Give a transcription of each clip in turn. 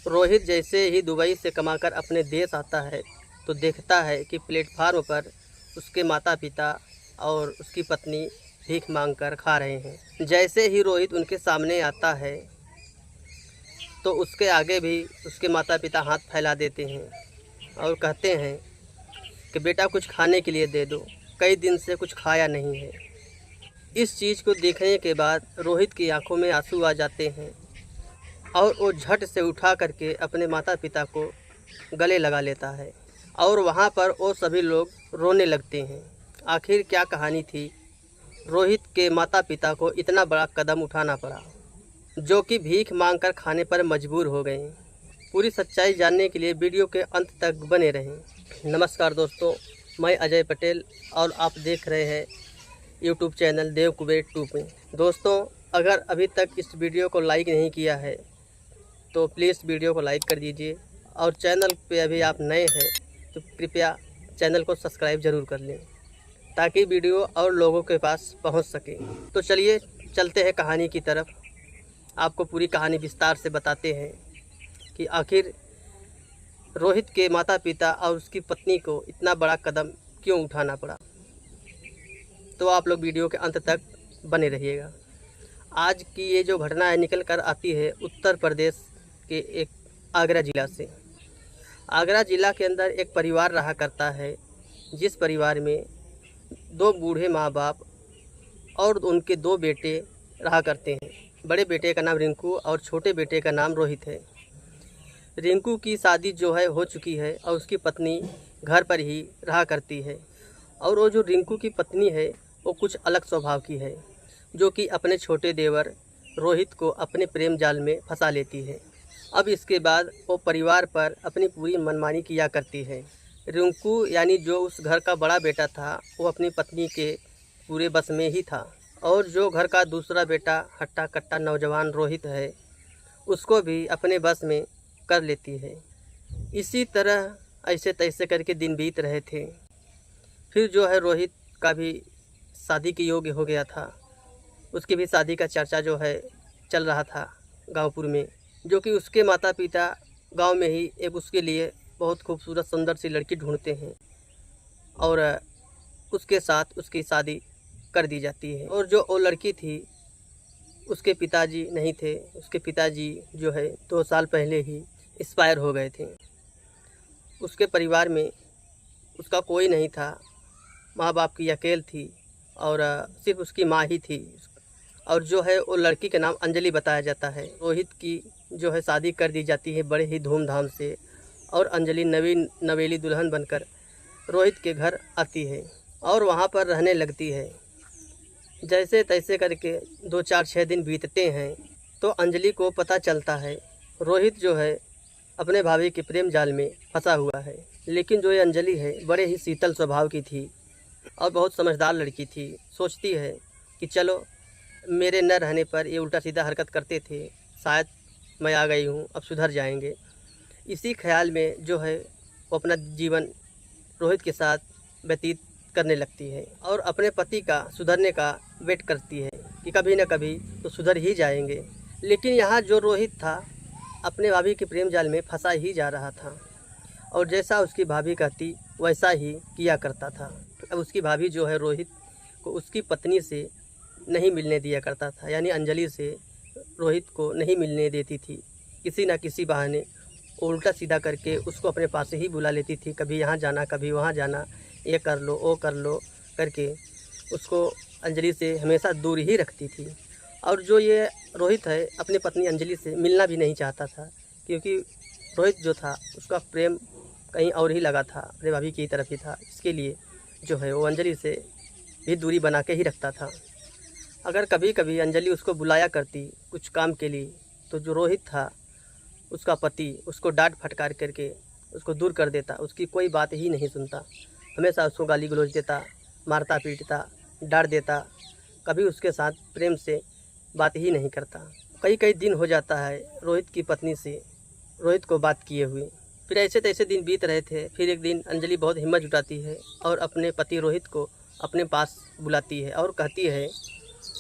रोहित जैसे ही दुबई से कमाकर अपने देश आता है तो देखता है कि प्लेटफार्म पर उसके माता पिता और उसकी पत्नी भीख मांगकर खा रहे हैं। जैसे ही रोहित उनके सामने आता है तो उसके आगे भी उसके माता पिता हाथ फैला देते हैं और कहते हैं कि बेटा कुछ खाने के लिए दे दो, कई दिन से कुछ खाया नहीं है। इस चीज़ को देखने के बाद रोहित की आंखों में आंसू आ जाते हैं और वो झट से उठा करके अपने माता पिता को गले लगा लेता है और वहाँ पर वो सभी लोग रोने लगते हैं। आखिर क्या कहानी थी? रोहित के माता पिता को इतना बड़ा कदम उठाना पड़ा जो कि भीख मांगकर खाने पर मजबूर हो गए। पूरी सच्चाई जानने के लिए वीडियो के अंत तक बने रहें। नमस्कार दोस्तों, मैं अजय पटेल और आप देख रहे हैं यूट्यूब चैनल देव कुबेर 2 में। दोस्तों, अगर अभी तक इस वीडियो को लाइक नहीं किया है तो प्लीज़ वीडियो को लाइक कर दीजिए और चैनल पे अभी आप नए हैं तो कृपया चैनल को सब्सक्राइब ज़रूर कर लें ताकि वीडियो और लोगों के पास पहुंच सके। तो चलिए चलते हैं कहानी की तरफ। आपको पूरी कहानी विस्तार से बताते हैं कि आखिर रोहित के माता पिता और उसकी पत्नी को इतना बड़ा कदम क्यों उठाना पड़ा। तो आप लोग वीडियो के अंत तक बने रहिएगा। आज की ये जो घटना है निकल कर आती है उत्तर प्रदेश के एक आगरा ज़िला से। आगरा ज़िला के अंदर एक परिवार रहा करता है जिस परिवार में 2 बूढ़े माँ बाप और उनके 2 बेटे रहा करते हैं। बड़े बेटे का नाम रिंकू और छोटे बेटे का नाम रोहित है। रिंकू की शादी जो है हो चुकी है और उसकी पत्नी घर पर ही रहा करती है। और वो जो रिंकू की पत्नी है वो कुछ अलग स्वभाव की है जो कि अपने छोटे देवर रोहित को अपने प्रेम जाल में फंसा लेती है। अब इसके बाद वो परिवार पर अपनी पूरी मनमानी किया करती है। रिंकू यानी जो उस घर का बड़ा बेटा था वो अपनी पत्नी के पूरे बस में ही था और जो घर का दूसरा बेटा हट्टा कट्टा नौजवान रोहित है उसको भी अपने बस में कर लेती है। इसी तरह ऐसे तैसे करके दिन बीत रहे थे। फिर जो है रोहित का भी शादी के योग्य हो गया था। उसकी भी शादी का चर्चा जो है चल रहा था गांवपुर में, जो कि उसके माता पिता गांव में ही एक उसके लिए बहुत खूबसूरत सुंदर सी लड़की ढूंढते हैं और उसके साथ उसकी शादी कर दी जाती है। और जो वो लड़की थी उसके पिताजी नहीं थे। उसके पिताजी जो है 2 साल पहले ही एक्सपायर हो गए थे। उसके परिवार में उसका कोई नहीं था। माँ बाप की अकेल थी और सिर्फ उसकी माँ ही थी। और जो है वो लड़की का नाम अंजलि बताया जाता है। रोहित की जो है शादी कर दी जाती है बड़े ही धूमधाम से और अंजलि नवेली दुल्हन बनकर रोहित के घर आती है और वहाँ पर रहने लगती है। जैसे तैसे करके 2 4 6 दिन बीतते हैं तो अंजलि को पता चलता है रोहित जो है अपने भाभी के प्रेम जाल में फंसा हुआ है। लेकिन जो ये अंजलि है बड़े ही शीतल स्वभाव की थी और बहुत समझदार लड़की थी। सोचती है कि चलो मेरे न रहने पर ये उल्टा सीधा हरकत करते थे, शायद मैं आ गई हूँ, अब सुधर जाएंगे। इसी ख्याल में जो है वो अपना जीवन रोहित के साथ व्यतीत करने लगती है और अपने पति का सुधरने का वेट करती है कि कभी न कभी तो सुधर ही जाएंगे। लेकिन यहाँ जो रोहित था अपने भाभी के प्रेम जाल में फंसा ही जा रहा था और जैसा उसकी भाभी कहती वैसा ही किया करता था। अब उसकी भाभी जो है रोहित को उसकी पत्नी से नहीं मिलने दिया करता था, यानी अंजलि से रोहित को नहीं मिलने देती थी। किसी न किसी बहाने उल्टा सीधा करके उसको अपने पास ही बुला लेती थी। कभी यहाँ जाना कभी वहाँ जाना, ये कर लो वो कर लो करके उसको अंजलि से हमेशा दूर ही रखती थी। और जो ये रोहित है अपनी पत्नी अंजलि से मिलना भी नहीं चाहता था क्योंकि रोहित जो था उसका प्रेम कहीं और ही लगा था, अपने भाभी की तरफ ही था। इसके लिए जो है वो अंजलि से भी दूरी बना के ही रखता था। अगर कभी कभी अंजलि उसको बुलाया करती कुछ काम के लिए तो जो रोहित था उसका पति उसको डांट फटकार करके उसको दूर कर देता। उसकी कोई बात ही नहीं सुनता, हमेशा उसको गाली गलौज देता, मारता पीटता, डांट देता, कभी उसके साथ प्रेम से बात ही नहीं करता। कई कई दिन हो जाता है रोहित की पत्नी से रोहित को बात किए हुए। फिर ऐसे तैसे दिन बीत रहे थे। फिर एक दिन अंजलि बहुत हिम्मत जुटाती है और अपने पति रोहित को अपने पास बुलाती है और कहती है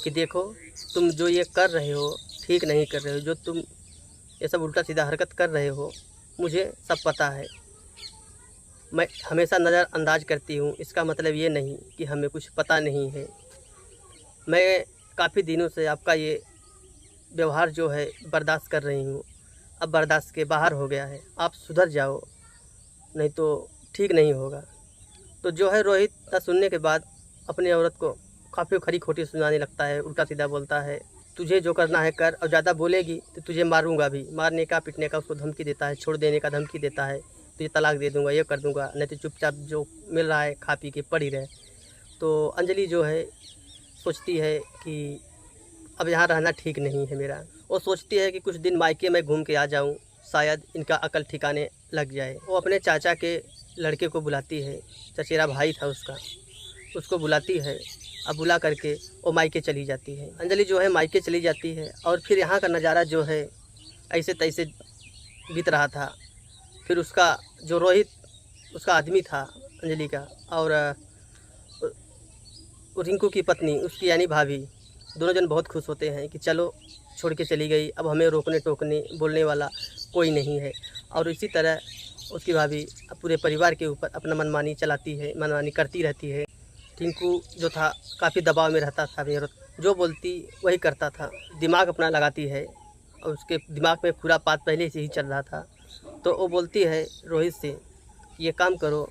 कि देखो तुम जो ये कर रहे हो ठीक नहीं कर रहे हो। जो तुम ये सब उल्टा सीधा हरकत कर रहे हो, मुझे सब पता है। मैं हमेशा नज़रअंदाज करती हूँ, इसका मतलब ये नहीं कि हमें कुछ पता नहीं है। मैं काफ़ी दिनों से आपका ये व्यवहार जो है बर्दाश्त कर रही हूँ, अब बर्दाश्त के बाहर हो गया है। आप सुधर जाओ, नहीं तो ठीक नहीं होगा। तो जो है रोहित ना सुनने के बाद अपनी औरत को काफ़ी खरी खोटी सुनाने लगता है, उल्टा सीधा बोलता है, तुझे जो करना है कर, और ज़्यादा बोलेगी तो तुझे मारूंगा भी। मारने का पीटने का उसको धमकी देता है, छोड़ देने का धमकी देता है, तुझे तलाक दे दूंगा, ये कर दूंगा, नहीं तो चुपचाप जो मिल रहा है खा पी के पड़ी रहे। तो अंजलि जो है सोचती है कि अब यहाँ रहना ठीक नहीं है मेरा। वो सोचती है कि कुछ दिन मायके में घूम के आ जाऊँ, शायद इनका अकल ठिकाने लग जाए। वो अपने चाचा के लड़के को बुलाती है, चचेरा भाई था उसका, उसको बुलाती है। अब बुला करके वो मायके चली जाती है। अंजलि जो है मायके चली जाती है, और फिर यहाँ का नज़ारा जो है ऐसे तैसे बीत रहा था। फिर उसका जो रोहित उसका आदमी था अंजलि का, और रिंकू की पत्नी उसकी यानी भाभी, दोनों जन बहुत खुश होते हैं कि चलो छोड़ के चली गई, अब हमें रोकने टोकने बोलने वाला कोई नहीं है। और इसी तरह उसकी भाभी पूरे परिवार के ऊपर अपना मनमानी चलाती है, मनमानी करती रहती है। रिंकू जो था काफ़ी दबाव में रहता था, मेरे जो बोलती वही करता था, दिमाग अपना लगाती है, और उसके दिमाग में पूरा बात पहले से ही चल रहा था। तो वो बोलती है रोहित से, ये काम करो,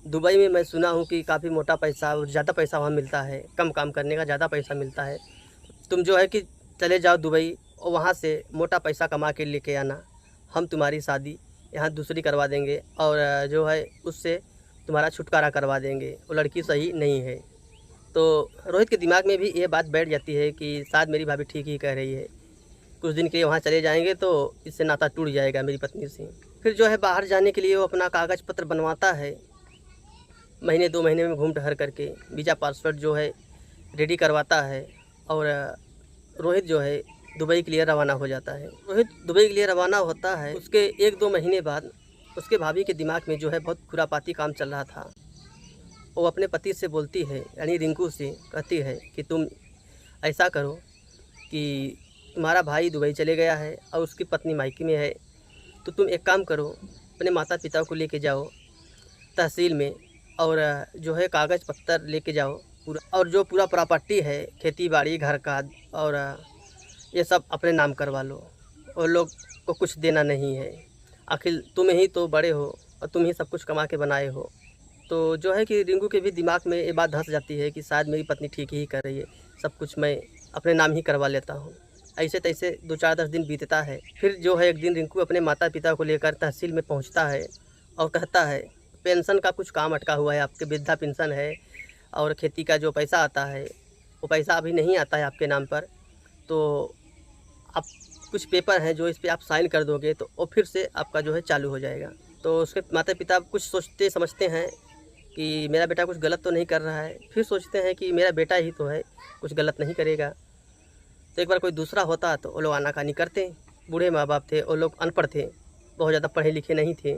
दुबई में मैं सुना हूँ कि काफ़ी मोटा पैसा और ज़्यादा पैसा वहाँ मिलता है, कम काम करने का ज़्यादा पैसा मिलता है। तुम जो है कि चले जाओ दुबई और वहाँ से मोटा पैसा कमा के लेके आना, हम तुम्हारी शादी यहाँ दूसरी करवा देंगे, और जो है उससे तुम्हारा छुटकारा करवा देंगे, वो लड़की सही नहीं है। तो रोहित के दिमाग में भी ये बात बैठ जाती है कि शायद मेरी भाभी ठीक ही कह रही है, कुछ दिन के लिए वहाँ चले जाएंगे तो इससे नाता टूट जाएगा मेरी पत्नी से। फिर जो है बाहर जाने के लिए वो अपना कागज़ पत्र बनवाता है, महीने 2 महीने में घूम टहर करके वीज़ा पासपोर्ट जो है रेडी करवाता है, और रोहित जो है दुबई के लिए रवाना हो जाता है। रोहित दुबई के लिए रवाना होता है, उसके 1-2 महीने बाद उसके भाभी के दिमाग में जो है बहुत खुरापाती काम चल रहा था। वो अपने पति से बोलती है, यानी रिंकू से कहती है कि तुम ऐसा करो कि तुम्हारा भाई दुबई चले गया है और उसकी पत्नी मायके में है, तो तुम एक काम करो, अपने माता पिता को लेके जाओ तहसील में, और जो है कागज़ पत्तर लेके जाओ पूरा, और जो पूरा प्रॉपर्टी है खेती बाड़ी घर का और ये सब अपने नाम करवा लो, और लोग को कुछ देना नहीं है। आखिर तुम ही तो बड़े हो और तुम ही सब कुछ कमा के बनाए हो। तो जो है कि रिंकू के भी दिमाग में ये बात धंस जाती है कि शायद मेरी पत्नी ठीक ही कर रही है, सब कुछ मैं अपने नाम ही करवा लेता हूँ। ऐसे तैसे 2-4-10 दिन बीतता है। फिर जो है एक दिन रिंकू अपने माता पिता को लेकर तहसील में पहुँचता है और कहता है, पेंशन का कुछ काम अटका हुआ है, आपके वृद्धा पेंशन है और खेती का जो पैसा आता है वो पैसा अभी नहीं आता है आपके नाम पर, तो आप कुछ पेपर हैं जो इस पे आप साइन कर दोगे तो वो फिर से आपका जो है चालू हो जाएगा। तो उसके माता पिता कुछ सोचते समझते हैं कि मेरा बेटा कुछ गलत तो नहीं कर रहा है, फिर सोचते हैं कि मेरा बेटा ही तो है, कुछ गलत नहीं करेगा। तो एक बार कोई दूसरा होता तो वो लोग आनाकानी करते। बूढ़े माँ बाप थे, वो लोग अनपढ़ थे, बहुत ज़्यादा पढ़े लिखे नहीं थे।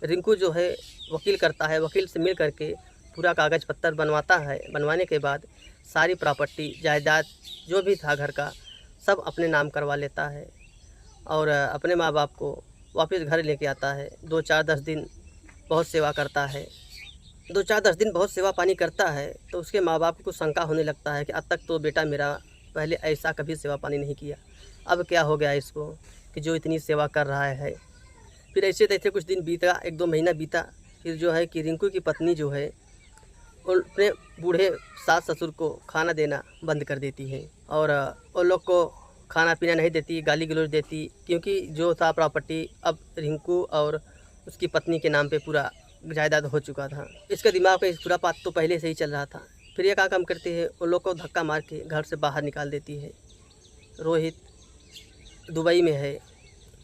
रिंकू जो है वकील करता है, वकील से मिल करके पूरा कागज़ पत्तर बनवाता है। बनवाने के बाद सारी प्रॉपर्टी जायदाद जो भी था घर का सब अपने नाम करवा लेता है, और अपने माँ बाप को वापस घर लेके आता है। 2-4-10 दिन बहुत सेवा करता है। 2-4-10 दिन बहुत सेवा पानी करता है तो उसके माँ बाप को शंका होने लगता है कि अब तक तो बेटा मेरा पहले ऐसा कभी सेवा पानी नहीं किया, अब क्या हो गया इसको कि जो इतनी सेवा कर रहा है। फिर ऐसे तैसे कुछ दिन बीता, 1-2 महीना बीता। फिर जो है कि रिंकू की पत्नी जो है वो अपने बूढ़े सास ससुर को खाना देना बंद कर देती है, और उन लोग को खाना पीना नहीं देती, गाली गलौज देती, क्योंकि जो था प्रॉपर्टी अब रिंकू और उसकी पत्नी के नाम पे पूरा जायदाद हो चुका था। इसके दिमाग में पूरा बात तो पहले से ही चल रहा था। फिर ये क्या काम करते हैं, उन लोग को धक्का मार के घर से बाहर निकाल देती है। रोहित दुबई में है,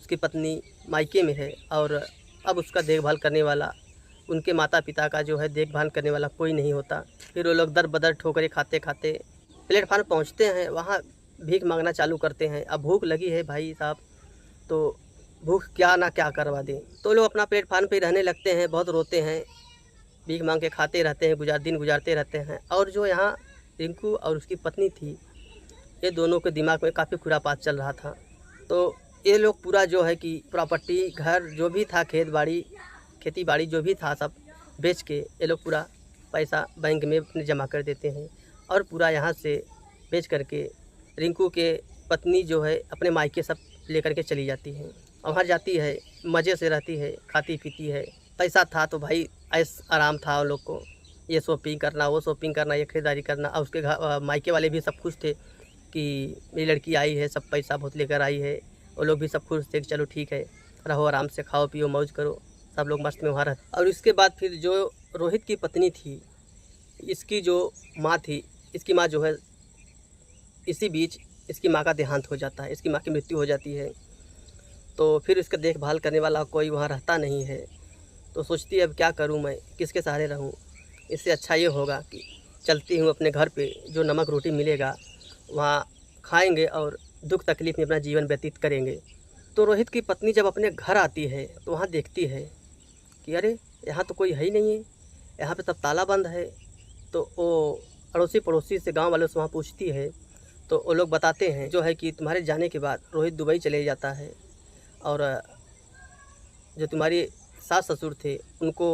उसकी पत्नी मायके में है, और अब उसका देखभाल करने वाला, उनके माता पिता का जो है देखभाल करने वाला कोई नहीं होता। फिर वो लोग दर बदर ठोकरें खाते खाते प्लेटफार्म पहुंचते हैं, वहाँ भीख मांगना चालू करते हैं। अब भूख लगी है भाई साहब, तो भूख क्या ना क्या करवा दें, तो लोग अपना प्लेटफार्म पे रहने लगते हैं, बहुत रोते हैं, भीख मांग के खाते रहते हैं, दिन गुजारते रहते हैं। और जो यहाँ रिंकू और उसकी पत्नी थी, ये दोनों के दिमाग में काफ़ी खुरापात चल रहा था। तो ये लोग पूरा जो है कि प्रॉपर्टी, घर जो भी था, खेत बाड़ी, खेती बाड़ी जो भी था सब बेच के ये लोग पूरा पैसा बैंक में अपने जमा कर देते हैं और पूरा यहाँ से बेच करके रिंकू के पत्नी जो है अपने मायके सब लेकर के चली जाती है और वहाँ जाती है, मज़े से रहती है, खाती पीती है। पैसा था तो भाई ऐश आराम था उन लोग को, ये शॉपिंग करना, वो शॉपिंग करना, ये खरीदारी करना। और उसके मायके वाले भी सब खुश थे कि मेरी लड़की आई है, सब पैसा बहुत लेकर आई है। वो लोग भी सब खुश थे कि चलो ठीक है, रहो आराम से, खाओ पियो मौज करो, सब लोग मस्त में वहाँ रहते। और इसके बाद फिर जो रोहित की पत्नी थी, इसकी जो माँ थी, इसकी माँ जो है, इसी बीच इसकी माँ का देहांत हो जाता है, इसकी माँ की मृत्यु हो जाती है। तो फिर इसका देखभाल करने वाला कोई वहाँ रहता नहीं है। तो सोचती है अब क्या करूँ मैं, किसके सहारे रहूँ। इससे अच्छा ये होगा कि चलती हूँ अपने घर पे, जो नमक रोटी मिलेगा वहाँ खाएंगे और दुख तकलीफ़ में अपना जीवन व्यतीत करेंगे। तो रोहित की पत्नी जब अपने घर आती है तो वहाँ देखती है कि अरे यहाँ तो कोई है ही नहीं है, यहाँ पे सब ताला बंद है। तो वो अड़ोसी पड़ोसी से, गांव वालों से वहाँ पूछती है तो वो लोग बताते हैं जो है कि तुम्हारे जाने के बाद रोहित दुबई चले जाता है और जो तुम्हारी सास ससुर थे उनको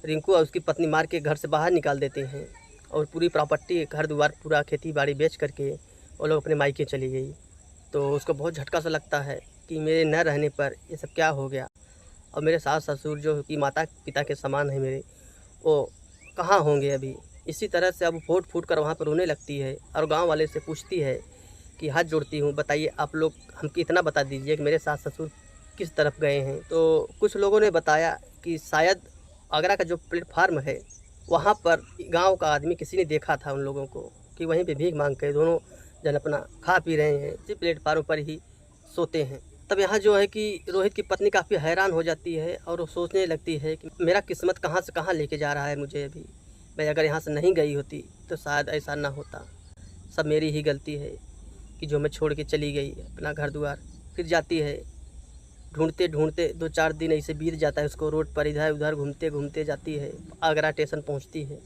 रिंकू और उसकी पत्नी मार के घर से बाहर निकाल देते हैं और पूरी प्रॉपर्टी, घर द्वार, पूरा खेती बाड़ी बेच करके वो लोग अपने मायके चली गई। तो उसको बहुत झटका सा लगता है कि मेरे न रहने पर ये सब क्या हो गया और मेरे सास ससुर जो कि माता पिता के समान है मेरे, वो कहाँ होंगे अभी। इसी तरह से अब फूट फूट कर वहाँ पर रोने लगती है और गांव वाले से पूछती है कि हाथ जोड़ती हूँ, बताइए आप लोग हमको इतना बता दीजिए कि मेरे सास ससुर किस तरफ गए हैं। तो कुछ लोगों ने बताया कि शायद आगरा का जो प्लेटफार्म है वहाँ पर गांव का आदमी किसी ने देखा था उन लोगों को कि वहीं पे भीख मांग के दोनों जन अपना खा पी रहे हैं, इसी प्लेटफार्म पर ही सोते हैं। तब यहाँ जो है कि रोहित की पत्नी काफ़ी हैरान हो जाती है और वो सोचने लगती है कि मेरा किस्मत कहाँ से कहाँ लेके जा रहा है मुझे अभी। मैं अगर यहाँ से नहीं गई होती तो शायद ऐसा ना होता, सब मेरी ही गलती है कि जो मैं छोड़ के चली गई अपना घर द्वार। फिर जाती है, ढूंढते ढूंढते 2-4 दिन ऐसे बीत जाता है उसको, रोड पर इधर उधर घूमते घूमते जाती है, आगरा स्टेशन पहुंचती है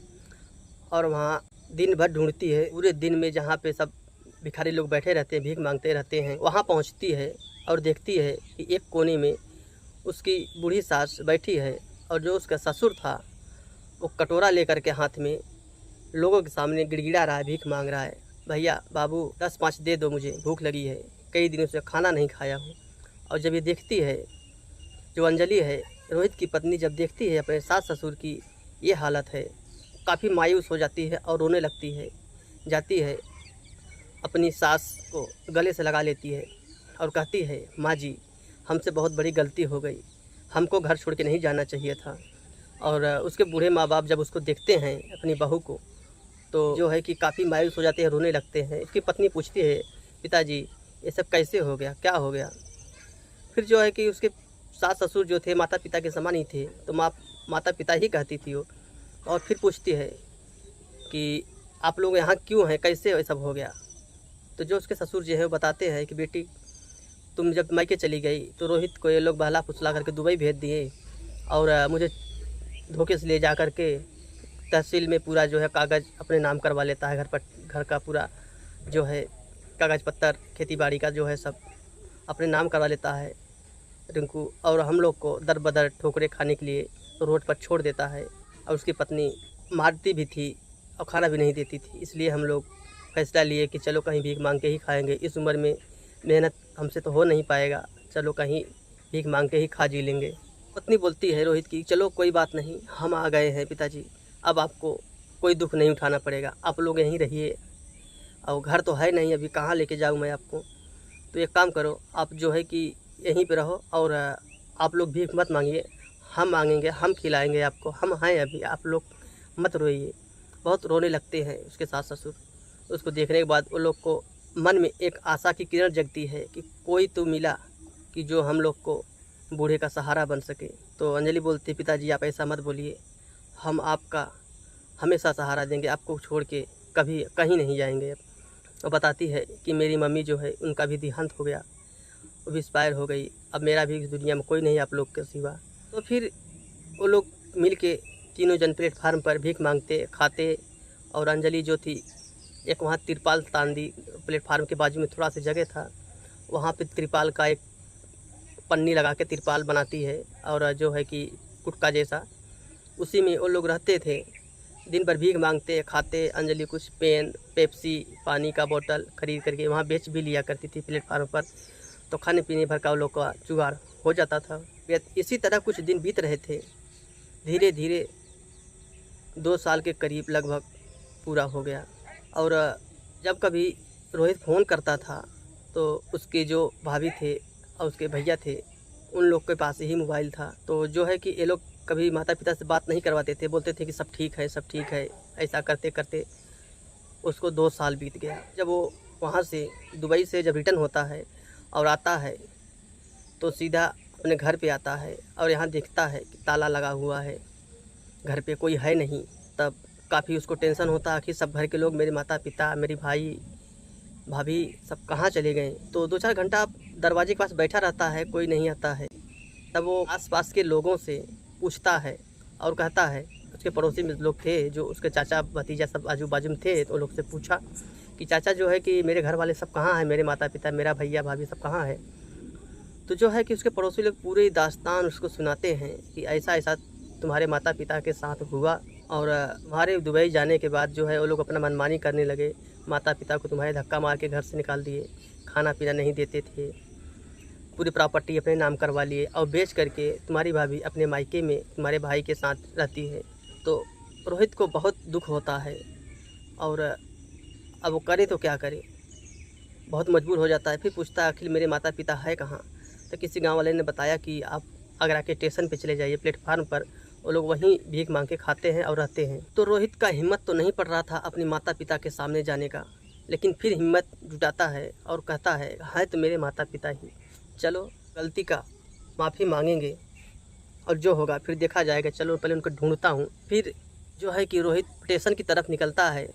और वहाँ दिन भर ढूंढती है। पूरे दिन में जहाँ पे सब भिखारी लोग बैठे रहते हैं, भीख मांगते रहते हैं, वहाँ पहुँचती है और देखती है कि एक कोने में उसकी बूढ़ी सास बैठी है और जो उसका ससुर था वो कटोरा लेकर के हाथ में लोगों के सामने गिड़गिड़ा रहा है, भीख मांग रहा है, भैया बाबू 10-5 दे दो, मुझे भूख लगी है, कई दिनों से खाना नहीं खाया हूँ। और जब ये देखती है, जो अंजलि है रोहित की पत्नी, जब देखती है अपने सास ससुर की ये हालत है, काफ़ी मायूस हो जाती है और रोने लगती है। जाती है अपनी सास को गले से लगा लेती है और कहती है, माँ जी हमसे बहुत बड़ी गलती हो गई, हमको घर छोड़ के नहीं जाना चाहिए था। और उसके बूढ़े माँ बाप जब उसको देखते हैं अपनी बहू को तो जो है कि काफ़ी मायूस हो जाते हैं, रोने लगते हैं। उसकी पत्नी पूछती है, पिताजी ये सब कैसे हो गया, क्या हो गया। फिर जो है कि उसके सास ससुर जो थे माता पिता के समान ही थे, तो माता पिता ही कहती थी वो। और फिर पूछती है कि आप लोग यहाँ क्यों हैं, कैसे ये सब हो गया। तो जो उसके ससुर जो है वो बताते हैं कि बेटी तुम जब मायके चली गई तो रोहित को ये लोग बहला फुसला करके दुबई भेज दिए और मुझे धोखे से ले जा कर के तहसील में पूरा जो है कागज़ अपने नाम करवा लेता है, घर का पूरा जो है कागज़ पत्तर, खेती बाड़ी का जो है सब अपने नाम करवा लेता है रिंकू। और हम लोग को दर बदर ठोकरे खाने के लिए रोड पर छोड़ देता है और उसकी पत्नी मारती भी थी और खाना भी नहीं देती थी। इसलिए हम लोग फैसला लिए कि चलो कहीं भीख मांग के ही खाएंगे, इस उम्र में मेहनत हमसे तो हो नहीं पाएगा, चलो कहीं भीख मांग के ही खा जी लेंगे। पत्नी बोलती है रोहित की, चलो कोई बात नहीं, हम आ गए हैं पिताजी, अब आपको कोई दुख नहीं उठाना पड़ेगा, आप लोग यहीं रहिए और घर तो है नहीं, अभी कहाँ लेके जाऊँ मैं आपको। तो एक काम करो, आप जो है कि यहीं पे रहो और आप लोग भीख मत मांगिए, हम मांगेंगे, हम खिलाएंगे आपको, हम हैं अभी, आप लोग मत रोइए। बहुत रोने लगते हैं उसके सास ससुर। उसको देखने के बाद वो लोग को मन में एक आशा की किरण जगती है कि कोई तो मिला कि जो हम लोग को बूढ़े का सहारा बन सके। तो अंजलि बोलती, पिताजी आप ऐसा मत बोलिए, हम आपका हमेशा सहारा देंगे, आपको छोड़ के कभी कहीं नहीं जाएंगे। और बताती है कि मेरी मम्मी जो है उनका भी देहांत हो गया, वो भी एक्सपायर हो गई, अब मेरा भी इस दुनिया में कोई नहीं आप लोग के सिवा। तो फिर वो लोग मिल के तीनों जन प्लेटफार्म पर भीख मांगते खाते। और अंजलि जो थी एक वहाँ तिरपाल तान दी, प्लेटफार्म के बाजू में थोड़ा सा जगह था, वहाँ पे तिरपाल का एक पन्नी लगा के तिरपाल बनाती है और जो है कि गुटका जैसा, उसी में वो लोग रहते थे। दिन भर भीख मांगते खाते। अंजलि कुछ पेन, पेप्सी, पानी का बोतल खरीद करके वहाँ बेच भी लिया करती थी प्लेटफार्म पर, तो खाने पीने भर का वो लोग का जुगाड़ हो जाता था। इसी तरह कुछ दिन बीत रहे थे। धीरे धीरे 2 साल के करीब लगभग पूरा हो गया। और जब कभी रोहित फ़ोन करता था तो उसके जो भाभी थे और उसके भैया थे, उन लोग के पास ही मोबाइल था। तो जो है कि ये लोग कभी माता पिता से बात नहीं करवाते थे, बोलते थे कि सब ठीक है, सब ठीक है। ऐसा करते करते उसको 2 साल बीत गया। जब वो वहाँ से दुबई से जब रिटर्न होता है और आता है तो सीधा अपने घर पे आता है और यहाँ देखता है कि ताला लगा हुआ है, घर पे कोई है नहीं। तब काफ़ी उसको टेंशन होता है कि सब घर के लोग, मेरे माता पिता, मेरे भाई भाभी सब कहाँ चले गए। तो 2-4 घंटा दरवाजे के पास बैठा रहता है, कोई नहीं आता है। तब वो आसपास के लोगों से पूछता है और कहता है, उसके पड़ोसी में लोग थे जो उसके चाचा भतीजा सब आजू बाजू में थे, तो लोग से पूछा कि चाचा जो है कि मेरे घर वाले सब कहाँ हैं, मेरे माता पिता, मेरा भैया भाभी सब कहाँ है। तो जो है कि उसके पड़ोसी लोग पूरी दास्तान उसको सुनाते हैं कि ऐसा ऐसा तुम्हारे माता पिता के साथ हुआ और हमारे दुबई जाने के बाद जो है वो लोग अपना मनमानी करने लगे। माता पिता को तुम्हारे धक्का मार के घर से निकाल दिए, खाना पीना नहीं देते थे, पूरी प्रॉपर्टी अपने नाम करवा लिए और बेच करके तुम्हारी भाभी अपने मायके में तुम्हारे भाई के साथ रहती है। तो रोहित को बहुत दुख होता है और अब वो करे तो क्या करे, बहुत मजबूर हो जाता है। फिर पूछता है आखिर मेरे माता पिता है कहाँ। तो किसी गांव वाले ने बताया कि आप आगरा के स्टेशन पे चले जाइए, प्लेटफार्म पर वो लोग वहीं भीख मांग के खाते हैं और रहते हैं। तो रोहित का हिम्मत तो नहीं पड़ रहा था अपने माता पिता के सामने जाने का, लेकिन फिर हिम्मत जुटाता है और कहता है तो मेरे माता पिता ही, चलो गलती का माफ़ी मांगेंगे और जो होगा फिर देखा जाएगा, चलो पहले उनको ढूंढता हूँ। फिर जो है कि रोहित स्टेशन की तरफ निकलता है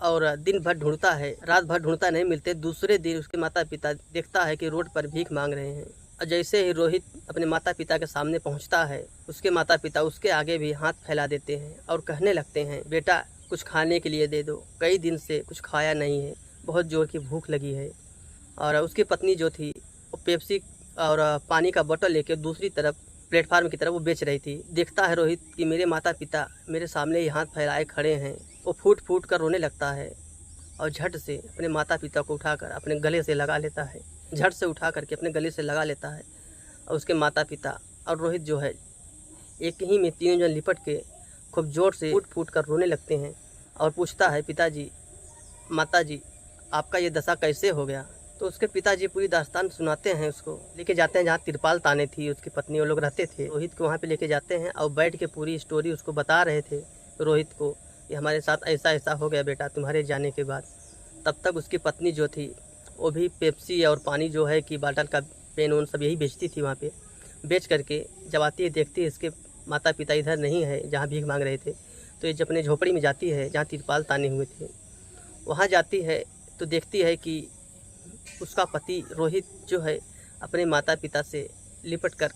और दिन भर ढूंढता है, रात भर ढूंढता, नहीं मिलते। दूसरे दिन उसके माता पिता देखता है कि रोड पर भीख मांग रहे हैं। और जैसे ही रोहित अपने माता पिता के सामने पहुंचता है, उसके माता पिता उसके आगे भी हाथ फैला देते हैं और कहने लगते हैं, बेटा कुछ खाने के लिए दे दो, कई दिन से कुछ खाया नहीं है, बहुत जोर की भूख लगी है। और उसकी पत्नी जो थी वो पेप्सी और पानी का बोतल लेकर दूसरी तरफ प्लेटफार्म की तरफ वो बेच रही थी। देखता है रोहित कि मेरे माता पिता मेरे सामने ही हाथ फैलाए खड़े हैं। वो फूट फूट कर रोने लगता है और झट से अपने माता पिता को उठाकर अपने गले से लगा लेता है, झट से उठा करके अपने गले से लगा लेता है। और उसके माता पिता और रोहित जो है एक ही में तीनों जन लिपट के खूब जोर से फूट फूट कर रोने लगते हैं और पूछता है, पिताजी, माताजी, आपका ये दशा कैसे हो गया। तो उसके पिताजी पूरी दास्तान सुनाते हैं, उसको लेके जाते हैं जहाँ तिरपाल ताने थी उसकी पत्नी वो लोग रहते थे। रोहित को वहाँ पे लेके जाते हैं और बैठ के पूरी स्टोरी उसको बता रहे थे रोहित को कि हमारे साथ ऐसा ऐसा हो गया बेटा तुम्हारे जाने के बाद। तब तक उसकी पत्नी जो थी वो भी पेप्सी और पानी जो है कि बाटल का पेन उन सब यही बेचती थी। वहाँ पे बेच करके जब आती है देखती है इसके माता पिता इधर नहीं है जहाँ भीख मांग रहे थे, तो ये जब अपने झोपड़ी में जाती है जहाँ तिरपाल ताने हुए थे, वहाँ जाती है तो देखती है कि उसका पति रोहित जो है अपने माता पिता से लिपट कर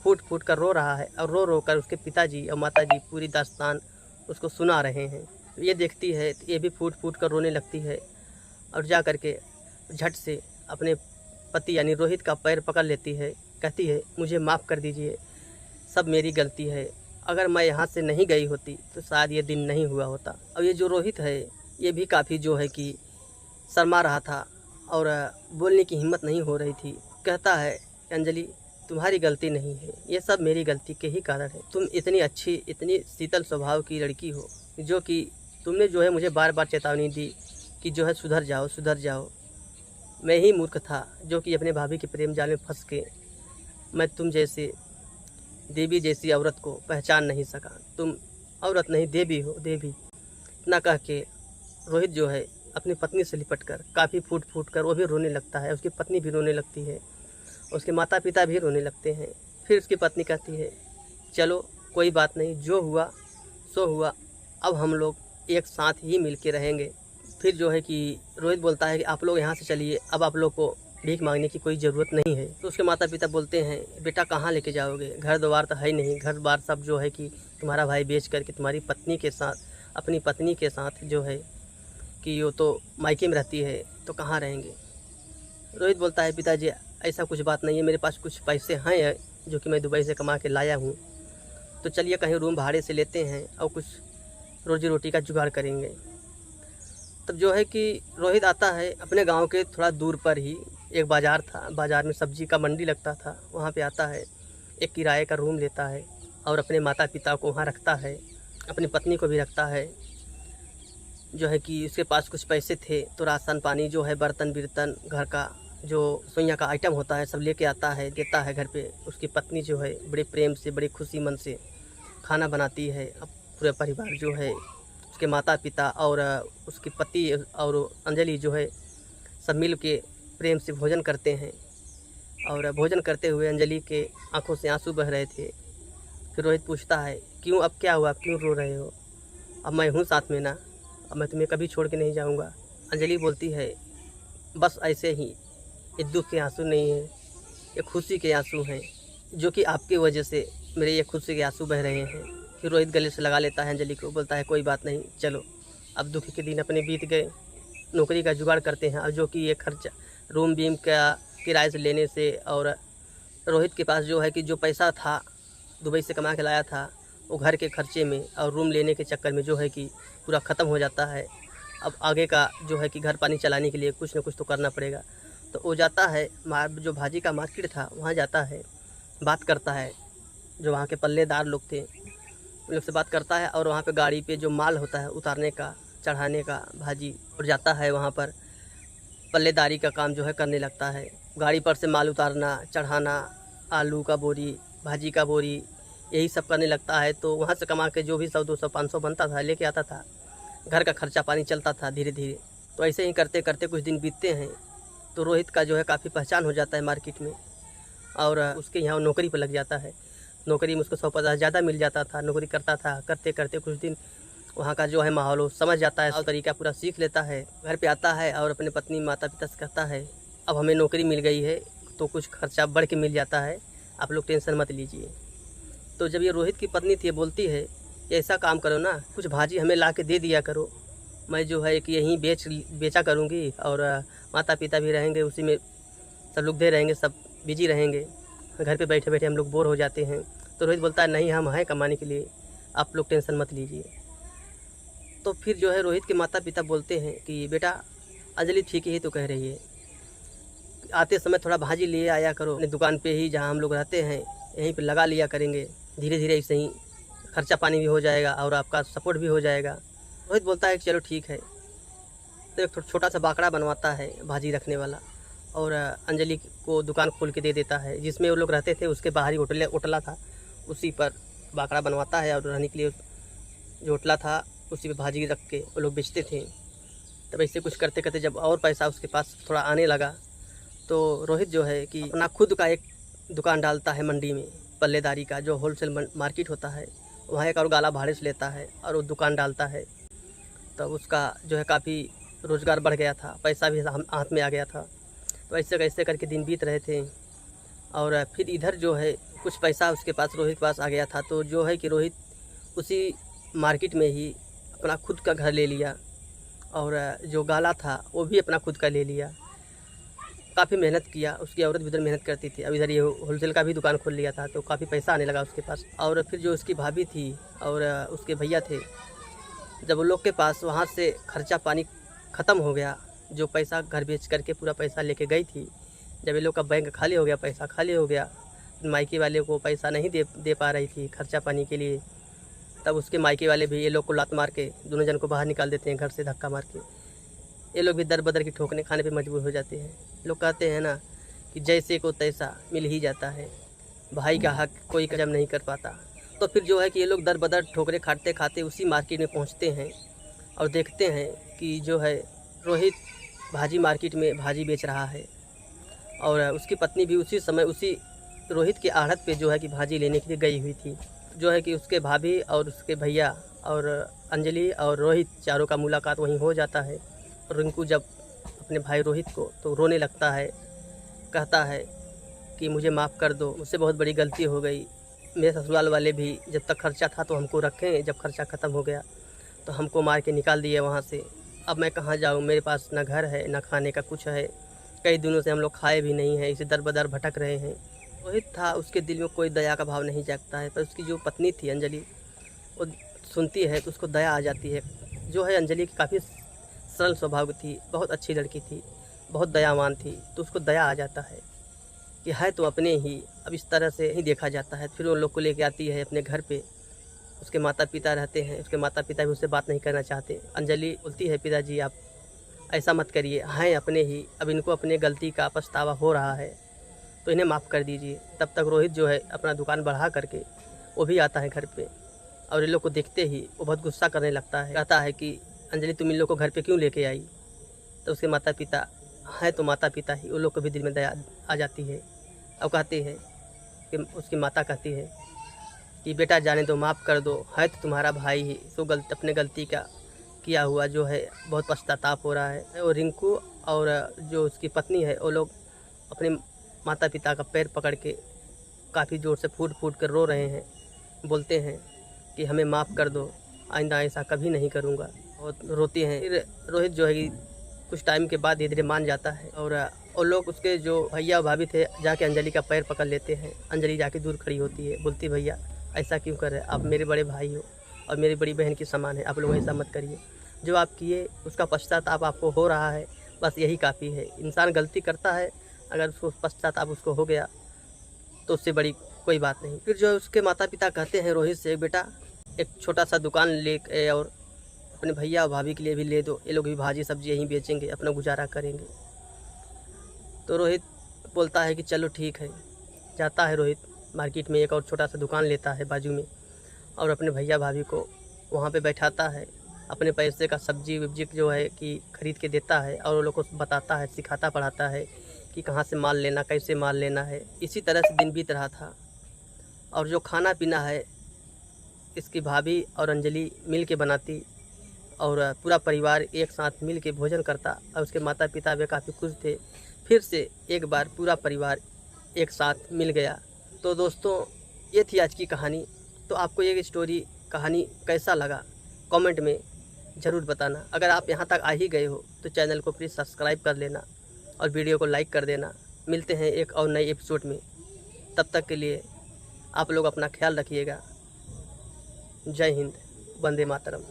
फूट फूट कर रो रहा है और रो रो कर उसके पिताजी और माताजी पूरी दास्तान उसको सुना रहे हैं। ये देखती है तो ये भी फूट फूट कर रोने लगती है और जा कर के झट से अपने पति यानी रोहित का पैर पकड़ लेती है, कहती है मुझे माफ़ कर दीजिए, सब मेरी गलती है, अगर मैं यहाँ से नहीं गई होती तो शायद ये दिन नहीं हुआ होता। अब ये जो रोहित है ये भी काफ़ी जो है कि शर्मा रहा था और बोलने की हिम्मत नहीं हो रही थी। कहता है अंजलि तुम्हारी गलती नहीं है, ये सब मेरी गलती के ही कारण है। तुम इतनी अच्छी, इतनी शीतल स्वभाव की लड़की हो जो कि तुमने जो है मुझे बार बार चेतावनी दी कि जो है सुधर जाओ सुधर जाओ। मैं ही मूर्ख था जो कि अपने भाभी के प्रेम जाल में फंस के मैं तुम जैसे देवी जैसी औरत को पहचान नहीं सका। तुम औरत नहीं देवी हो, देवी। इतना कह के रोहित जो है अपनी पत्नी से लिपट कर काफ़ी फूट फूट कर वो भी रोने लगता है, उसकी पत्नी भी रोने लगती है, उसके माता पिता भी रोने लगते हैं। फिर उसकी पत्नी कहती है चलो कोई बात नहीं, जो हुआ सो हुआ, अब हम लोग एक साथ ही मिल के रहेंगे। फिर जो है कि रोहित बोलता है कि आप लोग यहाँ से चलिए, अब आप लोग को भीख मांगने की कोई ज़रूरत नहीं है। तो उसके माता पिता बोलते हैं बेटा कहाँ लेके जाओगे, घर द्वार तो है नहीं, घर द्वार सब जो है कि तुम्हारा भाई बेच करके तुम्हारी पत्नी के साथ, अपनी पत्नी के साथ जो है कि वो तो मायके में रहती है, तो कहाँ रहेंगे। रोहित बोलता है पिताजी ऐसा कुछ बात नहीं है, मेरे पास कुछ पैसे हैं जो कि मैं दुबई से कमा के लाया हूँ, तो चलिए कहीं रूम भाड़े से लेते हैं और कुछ रोजी रोटी का जुगाड़ करेंगे। तब जो है कि रोहित आता है अपने गांव के थोड़ा दूर पर ही एक बाज़ार था, बाज़ार में सब्जी का मंडी लगता था, वहाँ पे आता है, एक किराए का रूम लेता है और अपने माता पिता को वहाँ रखता है, अपनी पत्नी को भी रखता है। जो है कि उसके पास कुछ पैसे थे तो राशन पानी जो है, बर्तन बिर्तन, घर का जो सोइया का आइटम होता है सब लेके आता है, देता है घर पे। उसकी पत्नी जो है बड़े प्रेम से, बड़े खुशी मन से खाना बनाती है। अब पूरे परिवार जो है, उसके माता पिता और उसके पति और अंजलि जो है, सब मिल के प्रेम से भोजन करते हैं। और भोजन करते हुए अंजलि के आंखों से आंसू बह रहे थे। फिर रोहित पूछता है, क्यों, अब क्या हुआ, क्यों रो रहे हो? अब मैं हूँ साथ में ना, अब मैं तुम्हें कभी छोड़ के नहीं जाऊँगा। अंजलि बोलती है, बस ऐसे ही, ये दुख के आंसू नहीं हैं, ये खुशी के आंसू हैं, जो कि आपकी वजह से मेरे ये खुशी के आंसू बह रहे हैं। फिर रोहित गले से लगा लेता है अंजलि को, बोलता है, कोई बात नहीं, चलो अब दुख के दिन अपने बीत गए, नौकरी का जुगाड़ करते हैं। और जो कि ये खर्चा रूम बीम का किराए से लेने से, और रोहित के पास जो है कि जो पैसा था दुबई से कमा के लाया था, वो घर के खर्चे में और रूम लेने के चक्कर में जो है कि पूरा ख़त्म हो जाता है। अब आगे का जो है कि घर पानी चलाने के लिए कुछ न कुछ तो करना पड़ेगा। तो वो जाता है, जो भाजी का मार्केट था वहाँ जाता है, बात करता है, जो वहाँ के पल्लेदार लोग थे उन लोग से बात करता है, और वहाँ पे गाड़ी पे जो माल होता है उतारने का, चढ़ाने का भाजी, और जाता है वहाँ पर पल्लेदारी का काम जो है करने लगता है। गाड़ी पर से माल उतारना, चढ़ाना, आलू का बोरी, भाजी का बोरी, यही सब करने लगता है। तो वहाँ से कमा के जो भी 100 200 500 बनता था लेके आता था, घर का खर्चा पानी चलता था धीरे धीरे। तो ऐसे ही करते करते कुछ दिन बीतते हैं, तो रोहित का जो है काफ़ी पहचान हो जाता है मार्केट में, और उसके यहाँ नौकरी पर लग जाता है। नौकरी में उसको 100-50 ज़्यादा मिल जाता था, नौकरी करता था। करते करते कुछ दिन वहाँ का जो है माहौल वो समझ जाता है और तरीका पूरा सीख लेता है। घर पे आता है और अपने पत्नी माता पिता से कहता है, अब हमें नौकरी मिल गई है तो कुछ खर्चा बढ़ के मिल जाता है, आप लोग टेंशन मत लीजिए। तो जब ये रोहित की पत्नी थी, बोलती है, ऐसा काम करो ना, कुछ भाजी हमें ला के दे दिया करो, मैं जो है कि यहीं बेचा करूँगी, और माता पिता भी रहेंगे उसी में, सब लोग दे रहेंगे, सब बिजी रहेंगे, घर पे बैठे बैठे हम लोग बोर हो जाते हैं। तो रोहित बोलता है, नहीं, हम हैं कमाने के लिए, आप लोग टेंशन मत लीजिए। तो फिर जो है रोहित के माता पिता बोलते हैं कि बेटा, अंजलि ठीक ही तो कह रही है, आते समय थोड़ा भाजी ले आया करो, अपनी दुकान पे ही जहाँ हम लोग रहते हैं यहीं पे लगा लिया करेंगे, धीरे धीरे ऐसे ही खर्चा पानी भी हो जाएगा और आपका सपोर्ट भी हो जाएगा। रोहित बोलता है कि चलो ठीक है। तो एक छोटा सा बाकड़ा बनवाता है भाजी रखने वाला, और अंजलि को दुकान खोल के दे देता है। जिसमें वो लोग रहते थे उसके बाहर ही होटला था, उसी पर बाकड़ा बनवाता है, और रहने के लिए जो होटला था उसी पे भाजी रख के वो लोग बेचते थे। तब ऐसे कुछ करते करते जब और पैसा उसके पास थोड़ा आने लगा, तो रोहित जो है कि अपना खुद का एक दुकान डालता है मंडी में, पल्लेदारी का जो होलसेल मार्केट होता है, वहाँ एक और गाला भाड़े से लेता है और वो दुकान डालता है। तब उसका जो है काफ़ी रोज़गार बढ़ गया था, पैसा भी हाथ में आ गया था। तो ऐसे कैसे करके दिन बीत रहे थे, और फिर इधर जो है कुछ पैसा उसके पास, रोहित के पास आ गया था। तो जो है कि रोहित उसी मार्केट में ही अपना खुद का घर ले लिया, और जो गाला था वो भी अपना खुद का ले लिया। काफ़ी मेहनत किया, उसकी औरत भी उधर मेहनत करती थी। अब इधर ये होलसेल का भी दुकान खोल लिया था, तो काफ़ी पैसा आने लगा उसके पास। और फिर जो उसकी भाभी थी और उसके भैया थे, जब उन लोग के पास वहाँ से खर्चा पानी ख़त्म हो गया, जो पैसा घर बेच करके पूरा पैसा लेके गई थी, जब ये लोग का बैंक खाली हो गया, पैसा खाली हो गया, मायके वाले को पैसा नहीं दे पा रही थी खर्चा पानी के लिए, तब उसके मायके वाले भी ये लोग को लात मार के दोनों जन को बाहर निकाल देते हैं घर से, धक्का मार के। ये लोग भी दर बदर की ठोकने खाने पे मजबूर हो जाते हैं। लोग कहते हैं ना कि जैसे को तैसा मिल ही जाता है, भाई का हक कोई कदम नहीं कर पाता। तो फिर जो है कि ये लोग दर बदर ठोकरे खाते खाते उसी मार्केट में पहुंचते हैं और देखते हैं कि जो है रोहित भाजी मार्केट में भाजी बेच रहा है, और उसकी पत्नी भी उसी समय उसी रोहित के आढ़त पे जो है कि भाजी लेने के लिए गई हुई थी। जो है कि उसके भाभी और उसके भैया और अंजलि और रोहित चारों का मुलाकात वहीं हो जाता है। रिंकू जब अपने भाई रोहित को तो रोने लगता है, कहता है कि मुझे माफ़ कर दो, मुझसे बहुत बड़ी गलती हो गई। मेरे ससुराल वाले भी जब तक खर्चा था तो हमको रखें, जब खर्चा ख़त्म हो गया तो हमको मार के निकाल दिए वहाँ से। अब मैं कहाँ जाऊँ, मेरे पास ना घर है ना खाने का कुछ है, कई दिनों से हम लोग खाए भी नहीं हैं, इसे दर बदर भटक रहे हैं। रोहित था, उसके दिल में कोई दया का भाव नहीं जागता है, पर उसकी जो पत्नी थी अंजलि, वो सुनती है तो उसको दया आ जाती है। जो है अंजलि की काफ़ी सरल स्वभाव थी, बहुत अच्छी लड़की थी, बहुत दयावान थी, तो उसको दया आ जाता है कि है तो अपने ही, अब इस तरह से ही देखा जाता है। फिर वो लोग को लेके आती है अपने घर पे। उसके माता पिता रहते हैं, उसके माता पिता भी उससे बात नहीं करना चाहते। अंजलि बोलती है, पिताजी आप ऐसा मत करिए, हैं अपने ही, अब इनको अपने गलती का पछतावा हो रहा है तो इन्हें माफ़ कर दीजिए। तब तक रोहित जो है अपना दुकान बढ़ा करके वो भी आता है घर पे, और इन लोग को देखते ही वो बहुत गुस्सा करने लगता है। कहता है कि अंजलि तुम इन लोग को घर पे क्यों लेके आई। तो उसके माता पिता हैं तो माता पिता ही, उन लोग को भी दिल में दया आ जाती है। अब कहती है कि उसकी माता कहती है कि बेटा जाने दो, माफ़ कर दो, है तो तुम्हारा भाई ही, तो अपने गलती का किया हुआ जो है बहुत पश्चाताप हो रहा है। और रिंकू और जो उसकी पत्नी है वो लोग अपने माता पिता का पैर पकड़ के काफ़ी ज़ोर से फूट फूट कर रो रहे हैं। बोलते हैं कि हमें माफ़ कर दो, आइंदा ऐसा कभी नहीं करूँगा, और रोती हैं। फिर रोहित जो है कि कुछ टाइम के बाद धीरे धीरे मान जाता है, और लोग उसके जो भैया भाभी थे जाके अंजलि का पैर पकड़ लेते हैं। अंजलि जाके दूर खड़ी होती है, बोलती भैया ऐसा क्यों कर रहे हैं, आप मेरे बड़े भाई हो और मेरी बड़ी बहन की समान है, आप लोग ऐसा मत करिए। जो आप किए उसका पश्चाताप आपको हो रहा है, बस यही काफ़ी है। इंसान गलती करता है, अगर उसको पश्चाताप उसको हो गया तो उससे बड़ी कोई बात नहीं। फिर जो उसके माता पिता कहते हैं रोहित से, बेटा एक छोटा सा दुकान ले और अपने भैया और भाभी के लिए भी ले दो, ये लोग भी भाजी सब्जी यहीं बेचेंगे, अपना गुजारा करेंगे। तो रोहित बोलता है कि चलो ठीक है। जाता है रोहित मार्केट में, एक और छोटा सा दुकान लेता है बाजू में, और अपने भैया भाभी को वहाँ पे बैठाता है। अपने पैसे का सब्जी वब्जी जो है कि ख़रीद के देता है, और वो लोग को बताता है, सिखाता पढ़ाता है कि कहाँ से माल लेना, कैसे माल लेना है। इसी तरह से दिन बीत रहा था, और जो खाना पीना है इसकी भाभी और अंजलि मिल के बनाती, और पूरा परिवार एक साथ मिल के भोजन करता, और उसके माता पिता भी काफ़ी खुश थे। फिर से एक बार पूरा परिवार एक साथ मिल गया। तो दोस्तों ये थी आज की कहानी। तो आपको ये स्टोरी कहानी कैसा लगा कमेंट में ज़रूर बताना। अगर आप यहाँ तक आ ही गए हो तो चैनल को प्लीज़ सब्सक्राइब कर लेना और वीडियो को लाइक कर देना। मिलते हैं एक और नए एपिसोड में, तब तक के लिए आप लोग अपना ख्याल रखिएगा। जय हिंद, वंदे मातरम।